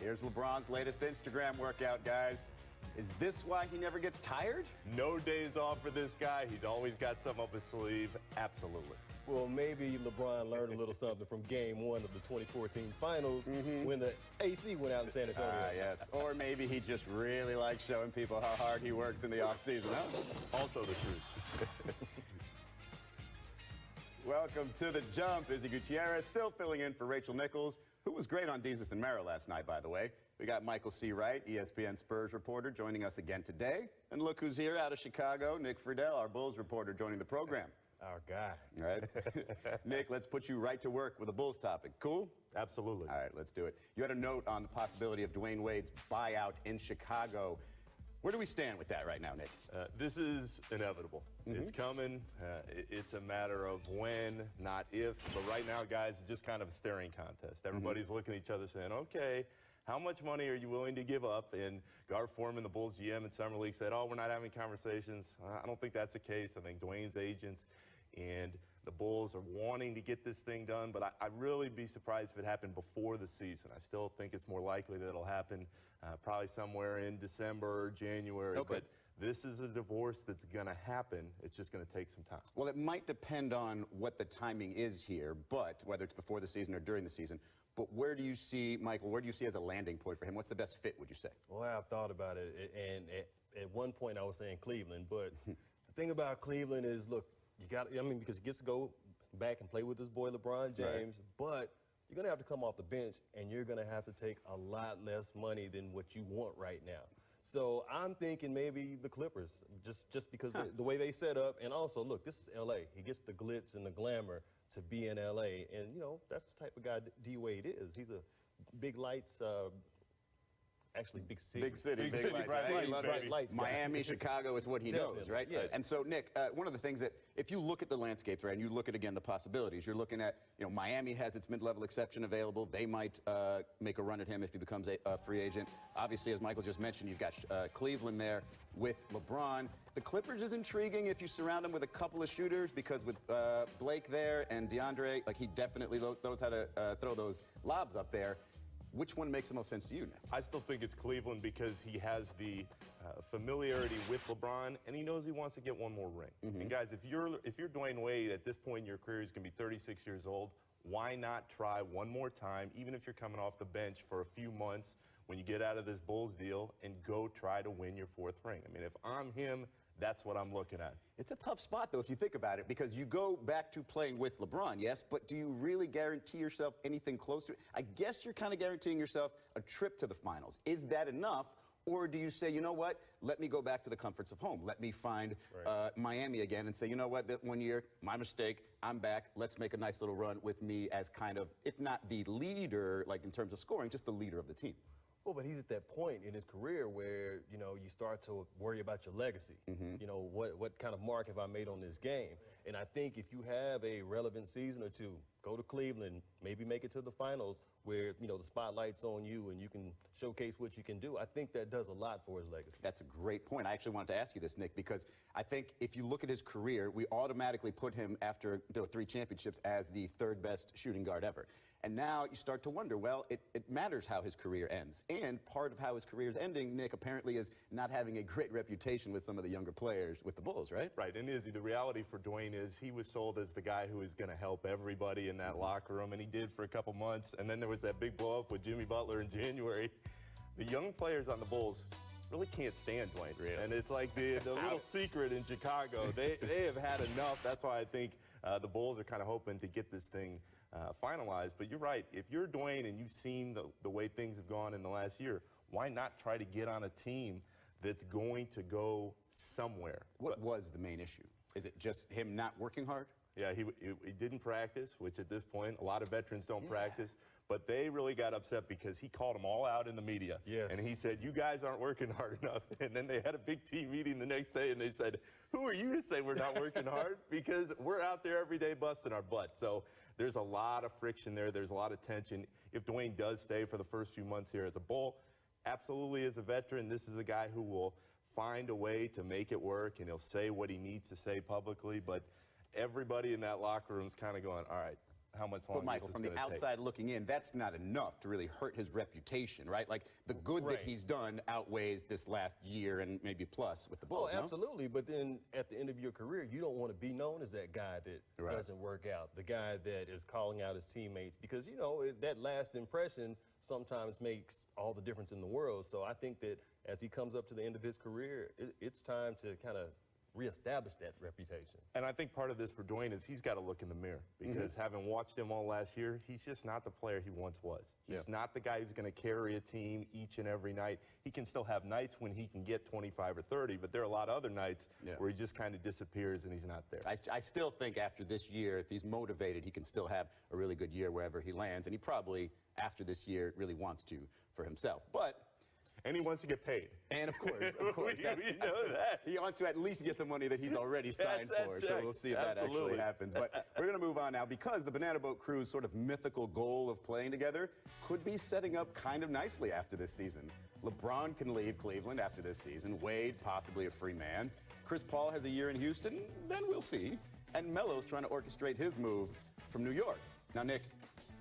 Here's LeBron's latest Instagram workout, guys. Is this why he never gets tired? No days off for this guy. He's always got something up his sleeve. Absolutely. Well, maybe LeBron learned a little something from Game 1 of the 2014 Finals when the AC went out in San Antonio. Yes. Or maybe he just really likes showing people how hard he works in the offseason. Huh? Also the truth. Welcome to The Jump. Izzy Gutierrez still filling in for Rachel Nichols, who was great on Desus and Mero last night, by the way. We got Michael C. Wright, ESPN Spurs reporter, joining us again today. And look who's here out of Chicago, Nick Friedel, our Bulls reporter, joining the program. Our guy. All right. Nick, let's put you right to work with a Bulls topic. Cool? Absolutely. All right, let's do it. You had a note on the possibility of Dwyane Wade's buyout in Chicago. Where do we stand with that right now, Nick? This is inevitable. It's coming. It's a matter of when, not if. But right now, guys, it's just kind of a staring contest. Everybody's looking at each other saying, okay, how much money are you willing to give up? And Gar Forman, the Bulls GM in Summer League, said, oh, we're not having conversations. I don't think that's the case. I think Dwyane's agents and the Bulls are wanting to get this thing done, but I'd really be surprised if it happened before the season. I still think it's more likely that it'll happen probably somewhere in December or January. Okay. But this is a divorce that's going to happen. It's just going to take some time. Well, it might depend on what the timing is here, but whether it's before the season or during the season. But where do you see, Michael, where do you see as a landing point for him? What's the best fit, would you say? Well, I've thought about it, and at one point I was saying Cleveland, but the thing about Cleveland is, look, you got, because he gets to go back and play with his boy LeBron James, but you're going to have to come off the bench, and you're going to have to take a lot less money than what you want right now. So I'm thinking maybe the Clippers, just because the way they set up, and also, look, this is L.A. He gets the glitz and the glamour to be in L.A., and, that's the type of guy D-Wade is. He's a big lights, actually big city. Big city, big lights, bright lights. Miami, Chicago is what he knows, right? Yeah. And so, Nick, one of the things that, if you look at the landscapes, right, and you look at, again, the possibilities, you're looking at, Miami has its mid-level exception available. They might make a run at him if he becomes a free agent. Obviously, as Michael just mentioned, you've got Cleveland there with LeBron. The Clippers is intriguing if you surround him with a couple of shooters, because with Blake there and DeAndre, like, he definitely knows how to throw those lobs up there. Which one makes the most sense to you, Nick? I still think it's Cleveland because he has the familiarity with LeBron, and he knows he wants to get one more ring. And guys, if you're Dwyane Wade at this point in your career, he's going to be 36 years old. Why not try one more time, even if you're coming off the bench for a few months when you get out of this Bulls deal, and go try to win your fourth ring? I mean, if I'm him, that's what I'm looking at. It's a tough spot, though, if you think about it, because you go back to playing with LeBron, yes, but do you really guarantee yourself anything close to it? I guess you're kind of guaranteeing yourself a trip to the finals. Is that enough? Or do you say, you know what, let me go back to the comforts of home. Let me find Miami again and say, you know what, that 1 year, my mistake, I'm back. Let's make a nice little run with me as kind of, if not the leader, like in terms of scoring, just the leader of the team. Well, but he's at that point in his career where, you start to worry about your legacy. What kind of mark have I made on this game? And I think if you have a relevant season or two, go to Cleveland, maybe make it to the finals where, the spotlight's on you and you can showcase what you can do. I think that does a lot for his legacy. That's a great point. I actually wanted to ask you this, Nick, because I think if you look at his career, we automatically put him, after there were 3 championships, as the 3rd best shooting guard ever. And now you start to wonder, well, it matters how his career ends. And part of how his career is ending, Nick, apparently is not having a great reputation with some of the younger players with the Bulls, right? Right, and Izzy, the reality for Dwyane is he was sold as the guy who is going to help everybody in that locker room, and he did for a couple months. And then there was that big blow-up with Jimmy Butler in January. The young players on the Bulls really can't stand Dwyane. Really? And it's like the little secret in Chicago. They have had enough. That's why I think the Bulls are kind of hoping to get this thing finalized. But you're right. If you're Dwyane and you've seen the way things have gone in the last year, why not try to get on a team that's going to go somewhere? What was the main issue? Is it just him not working hard? Yeah, he didn't practice, which at this point, a lot of veterans don't practice. But they really got upset because he called them all out in the media. Yes. And he said, you guys aren't working hard enough. And then they had a big team meeting the next day, and they said, who are you to say we're not working hard? Because we're out there every day busting our butt. So there's a lot of friction there. There's a lot of tension. If Dwyane does stay for the first few months here as a Bull, absolutely as a veteran, this is a guy who will find a way to make it work, and he'll say what he needs to say publicly. But everybody in that locker room is kind of going, all right, how much But longer Michael, this from is the going to take. outside looking in, that's not enough to really hurt his reputation, right? Like, the good that he's done outweighs this last year and maybe plus with the Bulls, Oh, absolutely. But then at the end of your career, you don't want to be known as that guy that Right. doesn't work out, the guy that is calling out his teammates, because, you know, that last impression sometimes makes all the difference in the world. So I think that as he comes up to the end of his career, it's time to kind of reestablish that reputation. And I think part of this for Dwyane is he's got to look in the mirror, because having watched him all last year, he's just not the player he once was. He's not the guy who's going to carry a team each and every night. He can still have nights when he can get 25 or 30, but there are a lot of other nights where he just kind of disappears and he's not there. I still think after this year, if he's motivated, he can still have a really good year wherever he lands, and he probably, after this year, really wants to for himself. But And he wants to get paid. And of course, we know that. He wants to at least get the money that he's already signed for. So we'll see if that actually happens. But we're going to move on now, because the Banana Boat Crew's sort of mythical goal of playing together could be setting up kind of nicely after this season. LeBron can leave Cleveland after this season. Wade, possibly a free man. Chris Paul has a year in Houston. Then we'll see. And Melo's trying to orchestrate his move from New York. Now, Nick,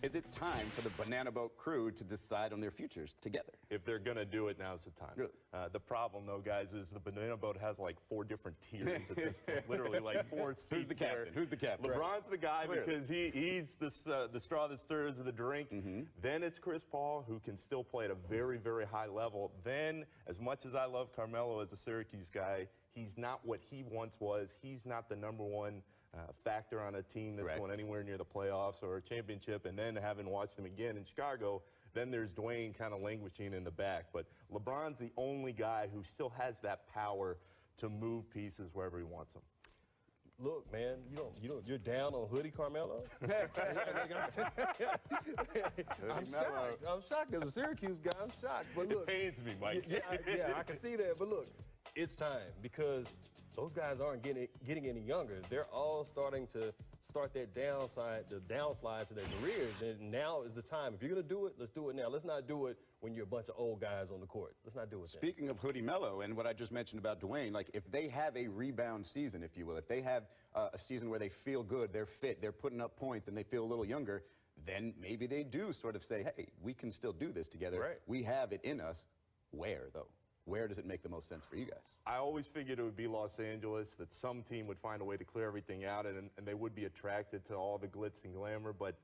is it time for the Banana Boat Crew to decide on their futures together? If they're going to do it, now's the time. Really? The problem, though, guys, is the Banana Boat has like 4 different tiers at this point. Literally like 4 seats. Who's the captain? There. Who's the captain? LeBron's the guy Clearly. because he's the straw that stirs the drink. Then it's Chris Paul, who can still play at a very, very high level. Then, as much as I love Carmelo as a Syracuse guy, he's not what he once was. He's not the #1 factor on a team that's going anywhere near the playoffs or a championship. And then, having watched him again in Chicago, then there's Dwyane kind of languishing in the back. But LeBron's the only guy who still has that power to move pieces wherever he wants them. Look, man, you're down on Hoodie Carmelo? I'm shocked as a Syracuse guy. I'm shocked. But look, It pains me, Mike. yeah, I can see that. But look, it's time, because those guys aren't getting any younger. They're all starting to start that downslide to their careers. And now is the time. If you're going to do it, let's do it now. Let's not do it when you're a bunch of old guys on the court. Let's not do it then. Speaking of Hoodie Melo and what I just mentioned about Dwyane, like, if they have a rebound season, if you will, if they have a season where they feel good, they're fit, they're putting up points, and they feel a little younger, then maybe they do sort of say, hey, we can still do this together. Right. We have it in us. Where, though? Where does it make the most sense for you guys? I always figured it would be Los Angeles, that some team would find a way to clear everything out, and they would be attracted to all the glitz and glamour. But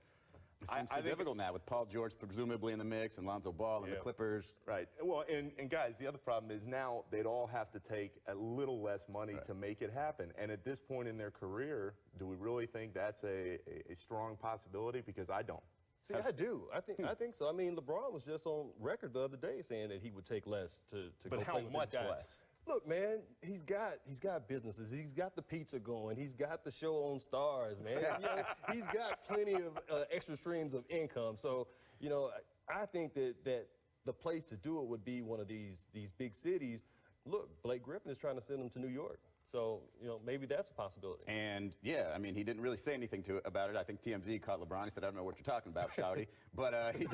It seems so difficult now with Paul George presumably in the mix and Lonzo Ball and the Clippers. Right. Well, and guys, the other problem is now they'd all have to take a little less money to make it happen. And at this point in their career, do we really think that's a strong possibility? Because I don't. See, I do. I think so. I mean, LeBron was just on record the other day saying that he would take less to But go how play with much these guys. less? Look, man, he's got businesses. He's got the pizza going. He's got the show on Stars, man. You know, he's got plenty of extra streams of income. So, you know, I think that the place to do it would be one of these big cities. Look, Blake Griffin is trying to send him to New York. So, you know, maybe that's a possibility. And, yeah, I mean, he didn't really say anything about it. I think TMZ caught LeBron. He said, I don't know what you're talking about, Shouty. But he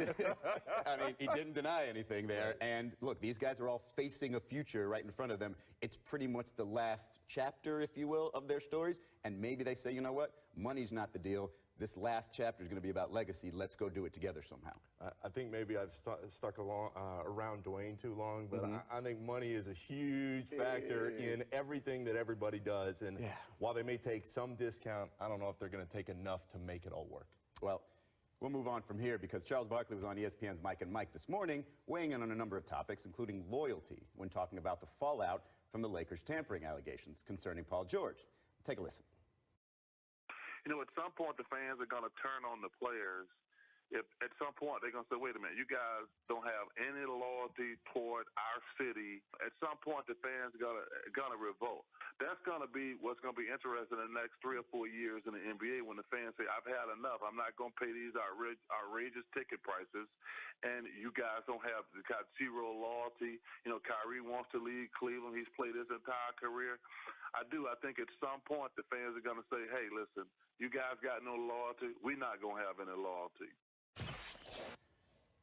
didn't deny anything there. And, look, these guys are all facing a future right in front of them. It's pretty much the last chapter, if you will, of their stories. And maybe they say, you know what? Money's not the deal. This last chapter is going to be about legacy. Let's go do it together somehow. I think maybe I've stuck around Dwyane too long, but I think money is a huge factor in everything that everybody does. And while they may take some discount, I don't know if they're going to take enough to make it all work. Well, we'll move on from here, because Charles Barkley was on ESPN's Mike and Mike this morning, weighing in on a number of topics, including loyalty, when talking about the fallout from the Lakers' tampering allegations concerning Paul George. Take a listen. You know, at some point, the fans are going to turn on the players. If at some point they're going to say, wait a minute, you guys don't have any loyalty toward our city. At some point, the fans are going to revolt. That's going to be what's going to be interesting in the next 3 or 4 years in the NBA, when the fans say, I've had enough. I'm not going to pay these outrageous ticket prices, and you guys got zero loyalty. You know, Kyrie wants to leave Cleveland. He's played his entire career. I think at some point the fans are going to say, hey, listen, you guys got no loyalty. We're not going to have any loyalty.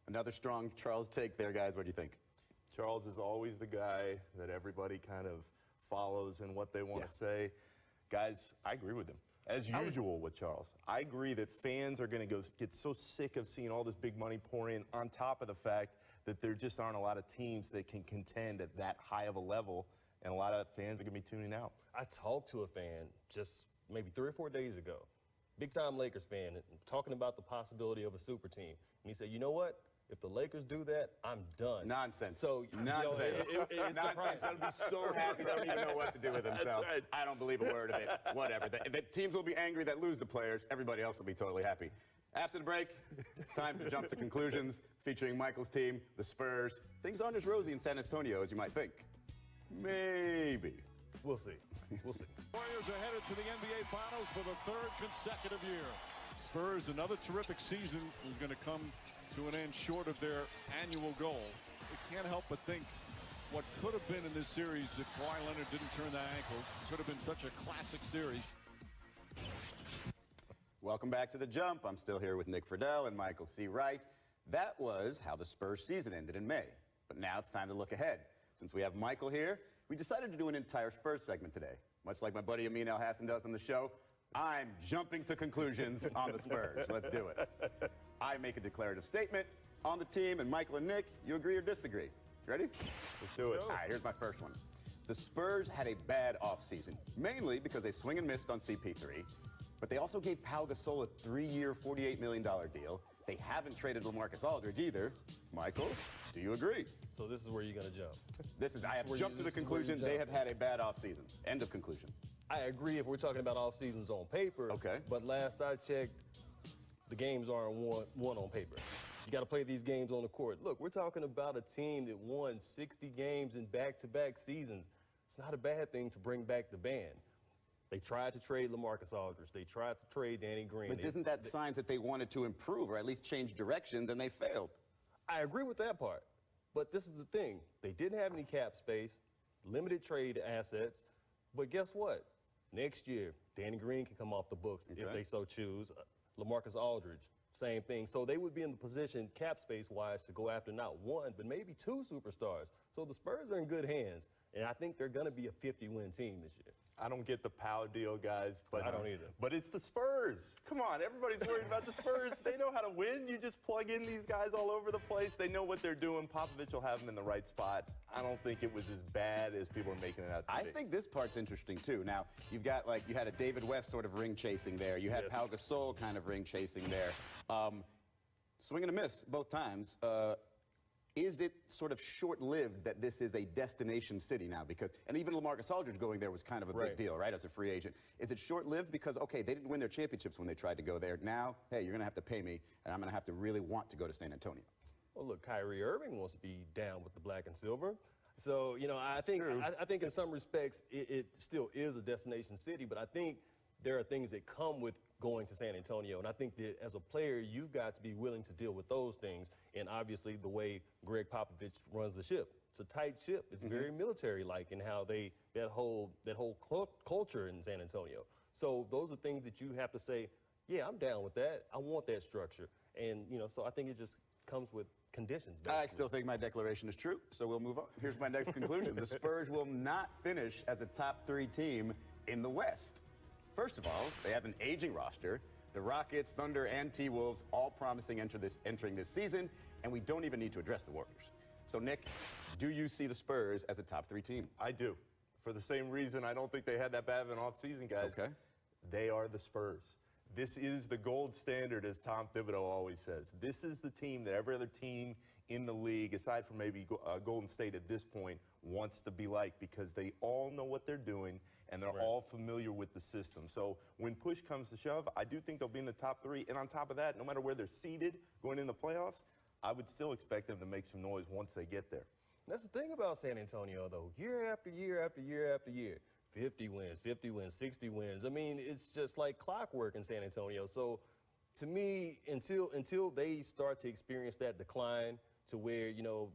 Another strong Charles take there, guys. What do you think? Charles is always the guy that everybody kind of follows in what they want to say. Guys, I agree with him. As usual with Charles, I agree that fans are going to get so sick of seeing all this big money pour in, on top of the fact that there just aren't a lot of teams that can contend at that high of a level, and a lot of fans are going to be tuning out. I talked to a fan just maybe 3 or 4 days ago, big-time Lakers fan, talking about the possibility of a super team. And he said, you know what? If the Lakers do that, I'm done. Nonsense. So, nonsense. It's Nonsense. They'll be so happy they don't even know what to do with themselves. Right. I don't believe a word of it. Whatever. The teams will be angry that lose the players. Everybody else will be totally happy. After the break, it's time to jump to conclusions featuring Michael's team, the Spurs. Things aren't as rosy in San Antonio as you might think. Maybe. We'll see. We'll see. Warriors are headed to the NBA Finals for the 3rd consecutive year. Spurs, another terrific season, is going to come to an end short of their annual goal. We can't help but think what could have been in this series if Kawhi Leonard didn't turn that ankle. It could have been such a classic series. Welcome back to The Jump. I'm still here with Nick Friedel and Michael C. Wright. That was how the Spurs season ended in May. But now it's time to look ahead. Since we have Michael here, we decided to do an entire Spurs segment today. Much like my buddy Amin Al Hassan does on the show, I'm jumping to conclusions on the Spurs. Let's do it. I make a declarative statement on the team, and Michael and Nick, you agree or disagree? Ready? Let's do it. All right, here's my first one. The Spurs had a bad offseason, mainly because they swing and missed on CP3, but they also gave Pau Gasol a 3-year, $48 million deal. They haven't traded LaMarcus Aldridge either. Michael, do you agree? So this is where you're going to jump. I have jumped to the conclusion they have had a bad offseason. End of conclusion. I agree if we're talking about off seasons on paper. Okay. But last I checked, the games aren't won on paper. You got to play these games on the court. Look, we're talking about a team that won 60 games in back-to-back seasons. It's not a bad thing to bring back the band. They tried to trade LaMarcus Aldridge. They tried to trade Danny Green. But isn't that signs that they wanted to improve or at least change directions and they failed? I agree with that part. But this is the thing. They didn't have any cap space, limited trade assets. But guess what? Next year, Danny Green can come off the books if they so choose. LaMarcus Aldridge, same thing. So they would be in the position, cap space-wise, to go after not one, but maybe 2 superstars. So the Spurs are in good hands, and I think they're going to be a 50-win team this year. I don't get the Pau deal, guys. But I don't either. But it's the Spurs. Come on, everybody's worried about the Spurs. They know how to win. You just plug in these guys all over the place. They know what they're doing. Popovich will have them in the right spot. I don't think it was as bad as people are making it out to be. I think this part's interesting, too. Now, you've got, you had a David West sort of ring chasing there. You had Pau Gasol kind of ring chasing there. Swing and a miss both times. Is it sort of short-lived that this is a destination city now? And even LaMarcus Aldridge going there was kind of a big deal, right, as a free agent. Is it short-lived because, okay, they didn't win their championships when they tried to go there. Now, hey, you're going to have to pay me, and I'm going to have to really want to go to San Antonio. Well, look, Kyrie Irving wants to be down with the black and silver. So, you know, I think in some respects it still is a destination city, but I think there are things that come with going to San Antonio. And I think that as a player, you've got to be willing to deal with those things. And obviously the way Greg Popovich runs the ship, it's a tight ship. It's very military-like in how that whole culture in San Antonio. So those are things that you have to say, yeah, I'm down with that. I want that structure. And, you know, so I think it just comes with conditions, basically. I still think my declaration is true, so we'll move on. Here's my next conclusion. The Spurs will not finish as a top 3 team in the West. First of all, they have an aging roster. The Rockets, Thunder, and T-Wolves all promising entering this season, and we don't even need to address the Warriors. So, Nick, do you see the Spurs as a top 3 team? I do. For the same reason I don't think they had that bad of an offseason, guys. Okay. They are the Spurs. This is the gold standard, as Tom Thibodeau always says. This is the team that every other team in the league, aside from maybe Golden State at this point, wants to be like, because they all know what they're doing and they're all familiar with the system. So when push comes to shove, I do think they'll be in the top 3. And on top of that, no matter where they're seeded going in the playoffs, I would still expect them to make some noise once they get there. That's the thing about San Antonio, though. Year after year after year after year, 50 wins, 60 wins. I mean, it's just like clockwork in San Antonio. So to me, until they start to experience that decline to where, you know,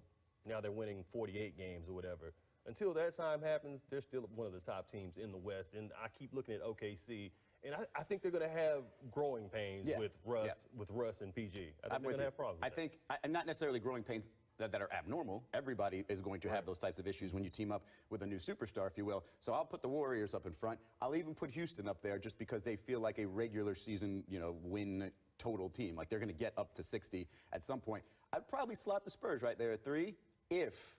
now they're winning 48 games or whatever, until that time happens, they're still one of the top teams in the West. And I keep looking at OKC, and I think they're going to have growing pains with Russ and PG. I think they're going to have problems. I think, and not necessarily growing pains that are abnormal. Everybody is going to have those types of issues when you team up with a new superstar, if you will. So I'll put the Warriors up in front. I'll even put Houston up there just because they feel like a regular season, win total team. Like they're going to get up to 60 at some point. I'd probably slot the Spurs right there at 3 if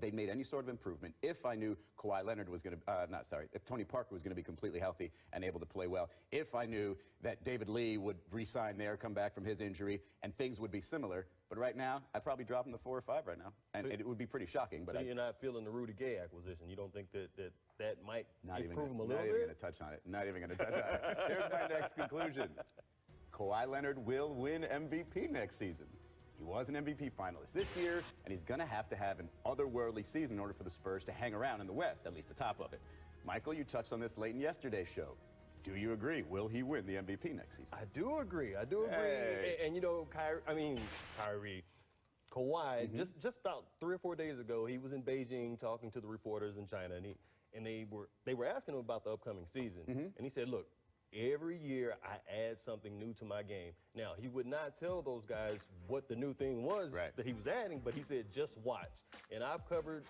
they made any sort of improvement, if I knew Kawhi Leonard was going to, if Tony Parker was going to be completely healthy and able to play well, if I knew that David Lee would re-sign there, come back from his injury, and things would be similar. But right now, I'd probably drop him to 4 or 5 right now, and it would be pretty shocking. But so you're not feeling the Rudy Gay acquisition? You don't think that might improve him a little bit? Not even going to touch on it. Not even going to touch on it. Here's my next conclusion. Kawhi Leonard will win MVP next season. He was an MVP finalist this year, and he's going to have an otherworldly season in order for the Spurs to hang around in the West, at least the top of it. Michael, you touched on this late in yesterday's show. Do you agree? Will he win the MVP next season? I do agree. I do agree. Hey. And Kawhi, just about 3 or 4 days ago, he was in Beijing talking to the reporters in China, and they were asking him about the upcoming season. And he said, look, every year I add something new to my game. Now, he would not tell those guys what the new thing was that he was adding, but he said, just watch. And I've covered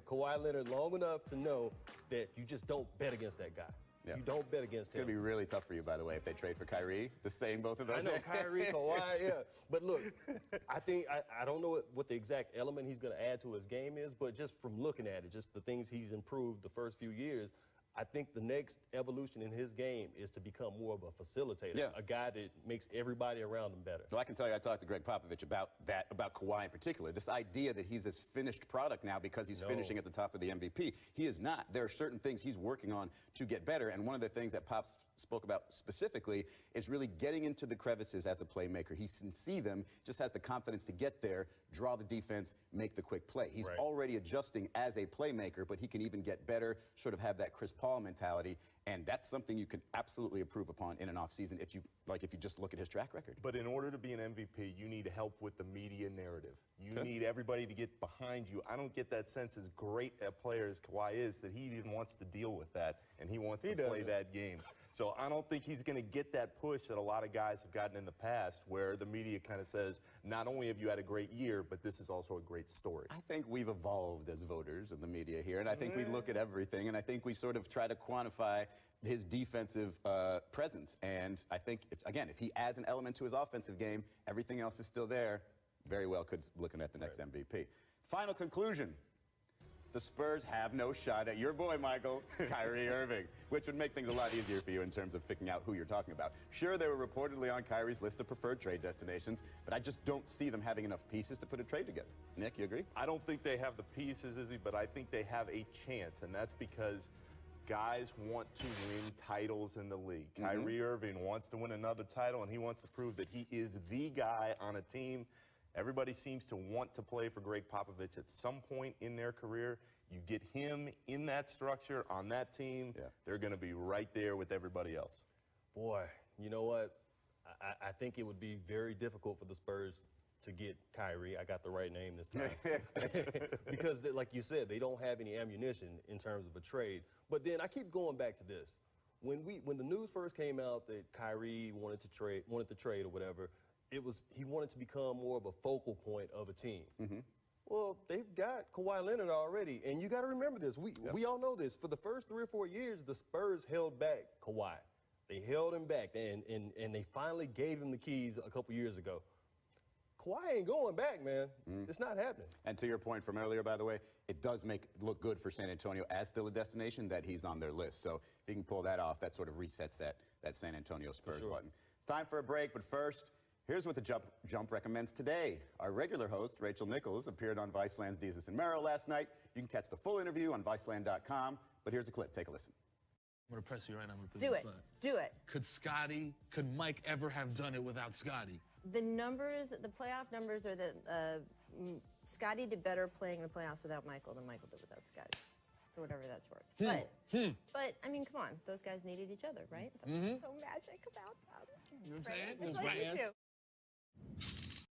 Kawhi Leonard long enough to know that you just don't bet against that guy. Yeah. You don't bet against him. It's going to be really tough for you, by the way, if they trade for Kyrie. Just saying both of those. I know, Kyrie, Kawhi, yeah. But look, I think, I don't know what the exact element he's going to add to his game is, but just from looking at it, just the things he's improved the first few years, I think the next evolution in his game is to become more of a facilitator, a guy that makes everybody around him better. Well, I can tell you, I talked to Greg Popovich about that, about Kawhi in particular. This idea that he's this finished product now because he's finishing at the top of the MVP. He is not. There are certain things he's working on to get better, and one of the things that Pops spoke about specifically is really getting into the crevices as a playmaker. He can see them, just has the confidence to get there, draw the defense, make the quick play. He's already adjusting as a playmaker, but he can even get better, sort of have that Chris Paul mentality, and that's something you can absolutely improve upon in an offseason if you just look at his track record. But in order to be an MVP, you need help with the media narrative. You need everybody to get behind you. I don't get that sense, as great a player as Kawhi is, that he even wants to deal with that, and he wants to play that game. So I don't think he's going to get that push that a lot of guys have gotten in the past, where the media kind of says, not only have you had a great year, but this is also a great story. I think we've evolved as voters in the media here, and I think we look at everything, and I think we sort of try to quantify his defensive presence. And I think, if he adds an element to his offensive game, everything else is still there. Very well could looking at the next MVP. Final conclusion. The Spurs have no shot at your boy, Michael, Kyrie Irving, which would make things a lot easier for you in terms of picking out who you're talking about. Sure, they were reportedly on Kyrie's list of preferred trade destinations, but I just don't see them having enough pieces to put a trade together. Nick, you agree? I don't think they have the pieces, Izzy, but I think they have a chance, and that's because guys want to win titles in the league. Kyrie Irving wants to win another title, and he wants to prove that he is the guy on a team. Everybody seems to want to play for Greg Popovich at some point in their career. You get him in that structure, on that team, they're going to be right there with everybody else. Boy, you know what? I think it would be very difficult for the Spurs to get Kyrie. I got the right name this time. Because, like you said, they don't have any ammunition in terms of a trade. But then I keep going back to this. When the news first came out that Kyrie wanted to trade or whatever, he wanted to become more of a focal point of a team. Well, they've got Kawhi Leonard already, and you got to remember this. We all know this. For the first 3 or 4 years, the Spurs held back Kawhi. They held him back, and they finally gave him the keys a couple years ago. Kawhi ain't going back, man. It's not happening. And to your point from earlier, by the way, it does look good for San Antonio as still a destination that he's on their list. So if he can pull that off, that sort of resets that San Antonio Spurs button. It's time for a break, but first, here's what the Jump recommends today. Our regular host, Rachel Nichols, appeared on Viceland's Desus and Mero last night. You can catch the full interview on Viceland.com, but here's a clip. Take a listen. I'm going to press you right now. I'm going to put you on the spot. Do it. Could Mike ever have done it without Scottie? The numbers, the playoff numbers are that Scottie did better playing the playoffs without Michael than Michael did without Scottie, for whatever that's worth. But, I mean, come on. Those guys needed each other, right? That was so magic about them. You know what I'm saying? Right? That's right. You too.